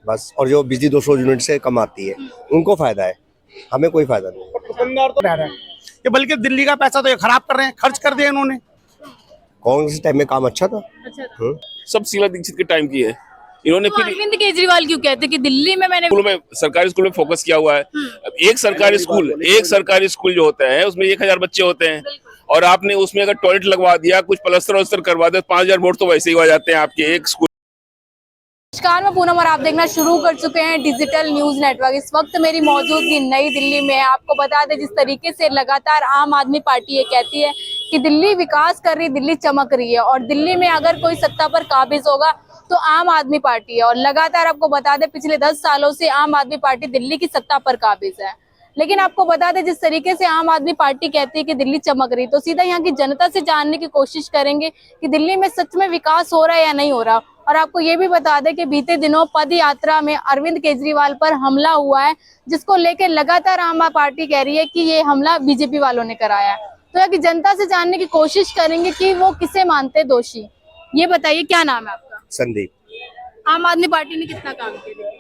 बस। और जो बिजली 200 यूनिट से कम आती है उनको फायदा है, हमें कोई फायदा नहीं। दुकानदार तो रह रहे हैं कि बल्कि दिल्ली का पैसा तो ये खराब कर रहे हैं, खर्च कर दिया इन्होंने। कांग्रेस टाइम में काम अच्छा था। सब शीला दीक्षित के टाइम की है इन्होंने। तो फिर अरविंद केजरीवाल क्यों कहते हैं कि दिल्ली में मैंने स्कूलों में, सरकारी स्कूल में फोकस किया हुआ है। एक सरकारी स्कूल जो होता है उसमें 1000 बच्चे होते हैं, और आपने उसमें अगर टॉयलेट लगवा दिया, कुछ प्लस्तर करवा दिया, 5000 वोट तो वैसे ही हो जाते हैं आपके एक स्कूल। नमस्कार, मैं पूनम और आप देखना शुरू कर चुके हैं डिजिटल न्यूज नेटवर्क। इस वक्त मेरी मौजूदगी नई दिल्ली में है। आपको बता दें, जिस तरीके से लगातार आम आदमी पार्टी ये कहती है कि दिल्ली विकास कर रही, दिल्ली चमक रही है, और दिल्ली में अगर कोई सत्ता पर काबिज होगा तो आम आदमी पार्टी है। और लगातार आपको बता दें, पिछले 10 सालों से आम आदमी पार्टी दिल्ली की सत्ता पर काबिज है। लेकिन आपको बता दें, जिस तरीके से आम आदमी पार्टी कहती है कि दिल्ली चमक रही, तो सीधा यहाँ की जनता से जानने की कोशिश करेंगे कि दिल्ली में सच में विकास हो रहा है या नहीं हो रहा। और आपको ये भी बता दें कि बीते दिनों पद यात्रा में अरविंद केजरीवाल पर हमला हुआ है, जिसको लेकर लगातार आम आदमी पार्टी कह रही है कि ये हमला बीजेपी वालों ने कराया है। तो यहाँ की जनता से जानने की कोशिश करेंगे कि वो किसे मानते दोषी। ये बताइए, क्या नाम है आपका? संदीप। आम आदमी पार्टी ने कितना काम किया?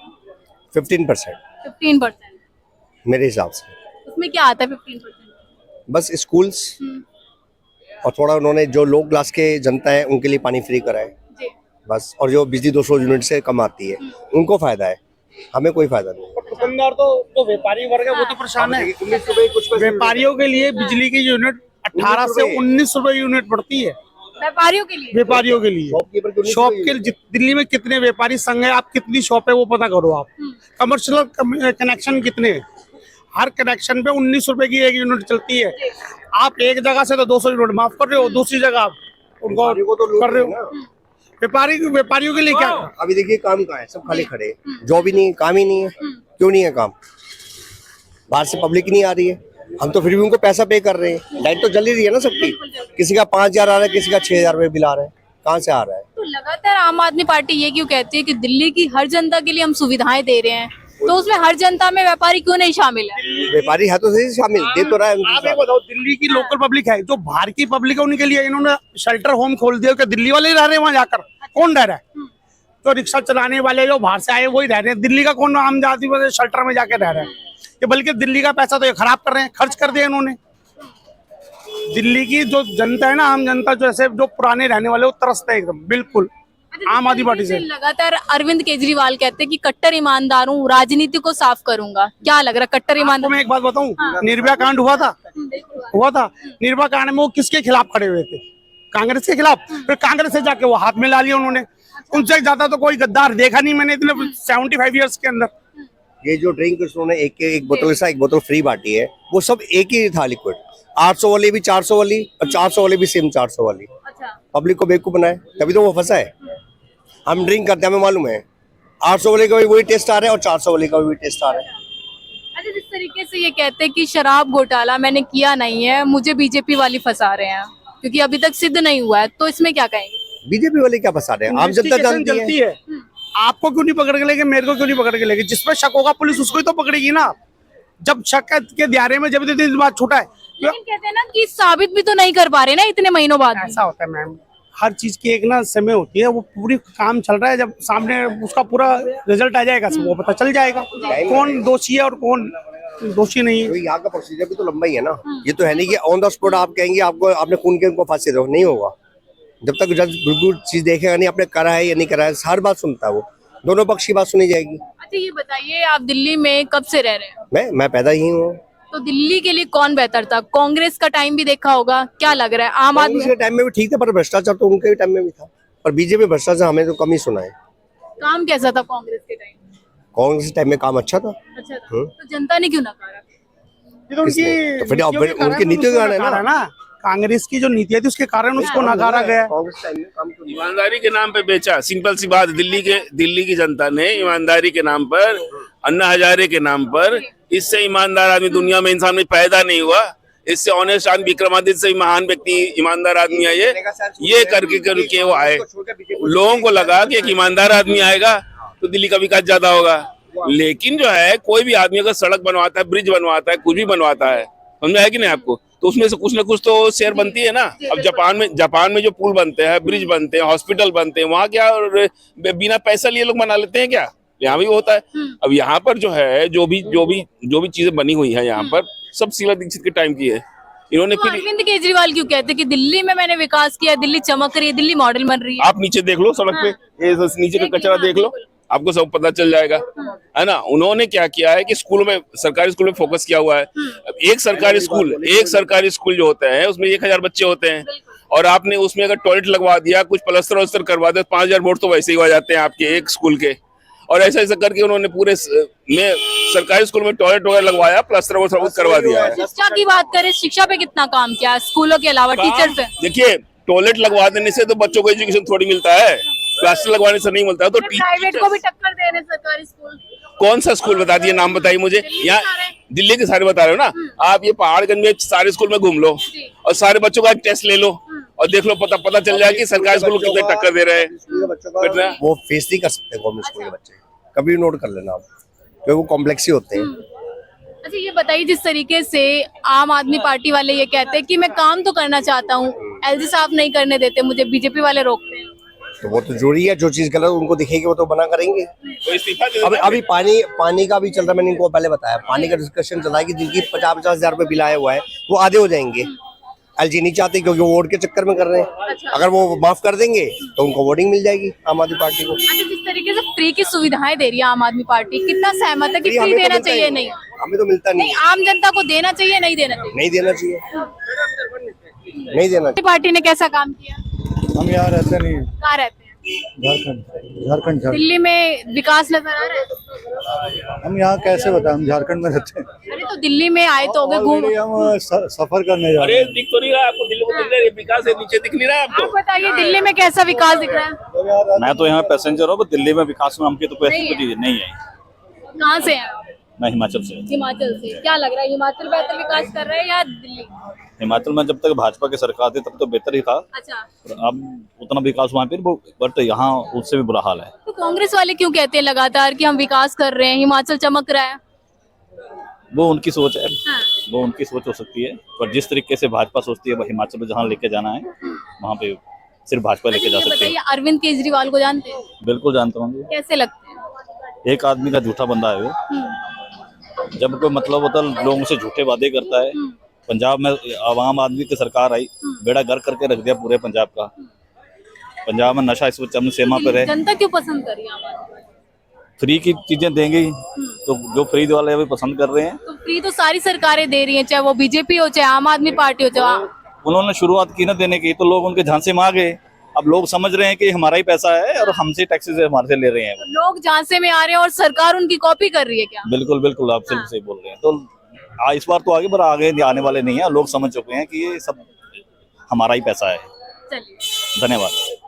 15%। 15% मेरे हिसाब से। उसमें क्या आता है 15%? बस स्कूल्स और थोड़ा उन्होंने जो लो क्लास के जनता है उनके लिए पानी फ्री कराए बस। और जो बिजली 200 यूनिट से कम आती है उनको फायदा है, हमें कोई फायदा नहीं। दुकानदार तो व्यापारी वर्ग है, वो तो परेशान है। व्यापारियों के लिए बिजली की यूनिट 18 से 19 रुपए यूनिट पड़ती है। व्यापारियों के लिए? व्यापारियों के लिए शॉप के दिल्ली में कितने व्यापारी संघ है, आप कितनी शॉप है वो पता करो आप। कमर्शियल कनेक्शन कितने हैं? हर कनेक्शन पे 19 रुपए की एक यूनिट चलती है। आप एक जगह से तो 200 यूनिट माफ कर रहे हो, दूसरी जगह आप उनको कर रहे हो। व्यापारियों के लिए क्या? अभी देखिए काम कहाँ है, सब खाली खड़े हैं, जॉब ही नहीं है, काम ही नहीं है। क्यों नहीं है काम? बाहर से पब्लिक नहीं आ रही है, हम तो फिर भी उनको पैसा पे कर रहे हैं। लाइट तो जल ही रही है ना सबकी। किसी का 5000 आ रहा है, किसी का 6000 रुपए बिल आ रहा है, कहाँ से आ रहा है? तो लगातार आम आदमी पार्टी ये क्यों कहती है कि दिल्ली की हर जनता के लिए हम सुविधाएं दे रहे हैं, तो उसमें हर जनता में व्यापारी क्यों नहीं शामिल है? व्यापारी है तो सही शामिल, दे तो रहा है। आप ये बताओ, दिल्ली की लोकल पब्लिक है, जो बाहर की पब्लिक है, उनके लिए इन्होंने शेल्टर होम खोल दिया। दिल्ली वाले ही रह रहे हैं वहाँ जाकर, कौन रह रहा है? तो रिक्शा चलाने वाले जो बाहर से आए वही रह रहे हैं। दिल्ली का कौन आम जाति वाले शेल्टर में जाके रह रहा है? कि बल्कि दिल्ली का पैसा तो ये खराब कर रहे हैं, खर्च कर दिया इन्होंने। दिल्ली की जो जनता है ना, आम जनता, जो ऐसे जो पुराने रहने वाले, वो तरसते हैं एकदम बिल्कुल आम आदमी पार्टी से। लगातार अरविंद केजरीवाल कहते हैं कि कट्टर ईमानदार हूँ, राजनीति को साफ करूंगा। क्या लग रहा है कट्टर ईमानदार? मैं एक बात बताऊं, निर्भया कांड हुआ था निर्भया कांड में वो किसके खिलाफ खड़े हुए थे? कांग्रेस के खिलाफ। फिर कांग्रेस से जाके वो हाथ में ला लिया उन्होंने। उनसे ज्यादा तो कोई गद्दार देखा नहीं मैंने इतने 75 ईयर्स के अंदर। ये जो ड्रिंक उन्होंने एक बोतल से एक बोतल फ्री बांटी है, वो सब एक ही था लिक्विड। 800 वाली भी 400 वाली, और 400 वाली भी सेम 400 वाली। पब्लिक को बेवकूफ बनाए, तभी तो वो फंसा है। हम ड्रिंक करते हैं, हमें मालूम है 800 वाले का भी वही टेस्ट आ रहा है और 400 वाले का भी टेस्ट आ रहा है। अच्छा, जिस तरीके से ये कहते हैं कि शराब घोटाला मैंने किया नहीं है, मुझे बीजेपी वाली फंसा रहे हैं क्योंकि अभी तक सिद्ध नहीं हुआ है, तो इसमें क्या कहेंगे? बीजेपी वाले क्या फंसा रहे हैं? आप जनता जानती है। आपको क्यों नहीं पकड़ के लेके, मेरे को क्यों नहीं पकड़ के लेके? जिसपे शक होगा पुलिस उसको ही तो पकड़ेगी ना। जब शक के दायरे में जब बात छूटा है। लेकिन कहते हैं ना कि साबित भी तो नहीं कर पा रहे ना इतने महीनों बाद। ऐसा होता है मैम, हर चीज की एक ना समय होती है। वो पूरी काम चल रहा है, जब सामने उसका पूरा रिजल्ट आ जाएगा वो पता चल जाएगा कौन दोषी है और कौन दोषी नहीं है। तो यहाँ का प्रोसीजर भी तो लंबा ही है ना। ये तो है नहीं कि ऑन द स्पॉट आप कहेंगे आपको आपने खून के उनको फांसी दो, नहीं होगा। जब तक जज बिल्कुल चीज देखेगा नहीं आपने करा है या नहीं करा है, हर बात सुनता है वो, दोनों पक्ष की बात सुनी जाएगी। अच्छा, ये बताइए, आप दिल्ली में कब से रह रहे हैं? मैं पैदा ही हूँ। तो दिल्ली के लिए कौन बेहतर था? कांग्रेस का टाइम भी देखा होगा, क्या लग रहा है? आम आदमी के टाइम में भी ठीक था, पर भ्रष्टाचार तो उनके टाइम में भी था। पर बीजेपी भ्रष्टाचार हमें तो कम ही सुना है। काम कैसा था कांग्रेस के टाइम? कांग्रेस टाइम में काम अच्छा था। अच्छा था। तो जनता ने क्यों नकारा? तो फिर उनकी नीतियों के कारण है ना। कांग्रेस की जो नीतियां थी उसके कारण उसको नकारा गया। ईमानदारी के नाम पे बेचा, सिंपल सी बात। दिल्ली की जनता ने ईमानदारी के नाम पर, अन्ना हजारे के नाम पर, इससे ईमानदार आदमी दुनिया में इंसान में पैदा नहीं हुआ। इससे ऑनेस्ट आदमी विक्रमादित्य से महान व्यक्ति ईमानदार आदमी है। ये करके वो आए। लोगों को लगा कि एक ईमानदार आदमी आएगा तो दिल्ली का विकास ज्यादा होगा। लेकिन जो है, कोई भी आदमी अगर सड़क बनवाता है, ब्रिज बनवाता है, कुछ भी बनवाता है, समझा है कि नहीं आपको, तो उसमें से कुछ ना कुछ तो शेयर बनती है ना। अब जापान में जो पुल बनते हैं, ब्रिज बनते हैं, हॉस्पिटल बनते हैं, वहाँ क्या बिना पैसा लिए लोग बना लेते हैं क्या? यहाँ भी होता है। अब यहाँ पर जो है जो भी चीजें बनी हुई है यहाँ पर सब शीला दीक्षित के टाइम की है। इन्होंने तो फिर अरविंद केजरीवाल क्यों कहते हैं कि दिल्ली में मैंने विकास किया, दिल्ली चमक रही है, दिल्ली मॉडल बन रही है? आप नीचे देख लो सड़क पे, ये नीचे का कचरा देख लो, आपको सब पता चल जाएगा, है ना। उन्होंने क्या किया है कि स्कूलों में, सरकारी स्कूल में फोकस किया हुआ है। एक सरकारी स्कूल जो होता है उसमें 1000 बच्चे होते हैं, और आपने उसमें अगर टॉयलेट लगवा दिया, कुछ प्लास्टर वस्तर करवा दिया, 5000 वोट तो वैसे ही हो जाते हैं आपके एक स्कूल के। और ऐसा ऐसा करके उन्होंने पूरे में सरकारी स्कूल में टॉयलेट वगैरह लगवाया, प्लास्टर वगैरह करवा दिया है। शिक्षा की बात करें, शिक्षा पे कितना काम किया है स्कूलों के अलावा, टीचर पे? देखिए, टॉयलेट लगवा देने से तो बच्चों को एजुकेशन थोड़ी मिलता है, प्लास्टर लगवाने से नहीं मिलता है। तो प्राइवेट को भी टक्कर दे रहे सरकारी स्कूल। कौन सा स्कूल बता दिए, नाम बताइए मुझे। यहाँ दिल्ली के सारे बता रहे हो ना आप, ये पहाड़गंज में सारे स्कूल में घूम लो और सारे बच्चों का टेस्ट ले लो और देख लो, पता चल जाएगा कि सरकारी स्कूल कितने टक्कर दे रहे हैं। वो फेस नहीं कर सकते गवर्नमेंट स्कूल के बच्चे, कभी नोट कर लेना आप, क्योंकि वो कॉम्प्लेक्स ही होते हैं। अच्छा ये बताइए, जिस तरीके से आम आदमी पार्टी वाले ये कहते हैं कि मैं काम तो करना चाहता हूँ, एलजी साहब नहीं करने देते मुझे, बीजेपी वाले रोकते हैं, तो वो तो जरूरी है, जो चीज गलत उनको दिखेगी वो तो बना करेंगे। तो इस्तीफा दे अभी पानी का भी चल रहा है, मैंने इनको पहले बताया, पानी का डिस्कशन चल रहा है कि जिनकी 50-50 हजार रुपए बिल आया हुआ है वो आधे हो जाएंगे। एलजी नहीं चाहते क्योंकि वो वोट के चक्कर में कर रहे हैं। अगर वो माफ कर देंगे तो उनको वोटिंग मिल जाएगी आम आदमी पार्टी को। अच्छा जिस तरीके से फ्री की सुविधाएं दे रही है आम आदमी पार्टी, कितना सहमत है कि फ्री हमें तो देना मिलता ही चाहिए? नहीं, हमें तो मिलता नहीं, नहीं आम जनता को देना चाहिए, नहीं देना चाहिए? नहीं देना चाहिए, नहीं देना चाहिए। पार्टी ने कैसा काम किया? हम यहाँ रहते नहीं, कहाँ रहते हैं? झारखंड। दिल्ली में विकास नजर आ रहा है? हम यहाँ कैसे बताएं, हम झारखंड में रहते हैं। अरे तो दिल्ली में आए तो होगे घूम। ऑलरेडी हम सफर करने जा रहे अरे हैं। दिख तो नहीं रहा आपको, दिल्ली को दिख रहा है, विकास है, नीचे दिख नहीं रहा है आप आपको। बताइए दिल्ली में कैसा विकास दिख रहा है? मैं तो यहाँ पैसेंजर हूँ, दिल्ली में विकास नाम की तो कोई ऐसी चीज नहीं है। कहाँ से है? मैं हिमाचल से हूँ। हिमाचल से। क्या लग रहा है, हिमाचल बेहतर विकास कर रहा है या दिल्ली? हिमाचल में जब तक भाजपा की सरकार थी तब तो बेहतर ही था, अच्छा, और अब उतना विकास वहाँ पे, बट यहाँ उससे भी बुरा हाल है। तो कांग्रेस वाले क्यों कहते हैं लगातार कि हम विकास कर रहे हैं, हिमाचल चमक रहा है? वो उनकी सोच है, हाँ। वो उनकी सोच हो सकती है, पर जिस तरीके से भाजपा सोचती है हिमाचल में जहाँ लेके जाना है वहाँ पे सिर्फ भाजपा लेके जा अच्छा, ये सकती है। बताइए अरविंद केजरीवाल को जानते हैं? बिल्कुल जानता हूँ। कैसे लगते हैं? एक आदमी का झूठा बंदा है वो, जब कोई मतलब होता है लोगों से झूठे वादे करता है। पंजाब में आम आदमी की सरकार आई, बेड़ा गर्क करके रख दिया पूरे पंजाब का। पंजाब में नशा इस वक्त चरम सीमा पर है। जनता क्यों पसंद कर रही है आम आदमी पार्टी? फ्री की चीजें देंगे ही, तो जो फ्री वाले अभी पसंद कर रहे हैं। तो फ्री तो सारी सरकारें दे रही हैं, चाहे वो बीजेपी हो चाहे आम आदमी पार्टी हो चाहे। उन्होंने शुरुआत की ना देने की, तो लोग उनके झांसे में आ गए। अब लोग समझ रहे हैं कि हमारा ही पैसा है और हमसे टैक्सेस हमारे से ले रहे हैं। तो लोग झांसे में आ रहे हैं और सरकार उनकी कॉपी कर रही है क्या? बिल्कुल बिल्कुल, आप सिर्फ सही बोल रहे हैं। तो इस बार तो आगे, पर आगे आने वाले नहीं है, लोग समझ चुके हैं कि ये सब हमारा ही पैसा है। चलिए, धन्यवाद।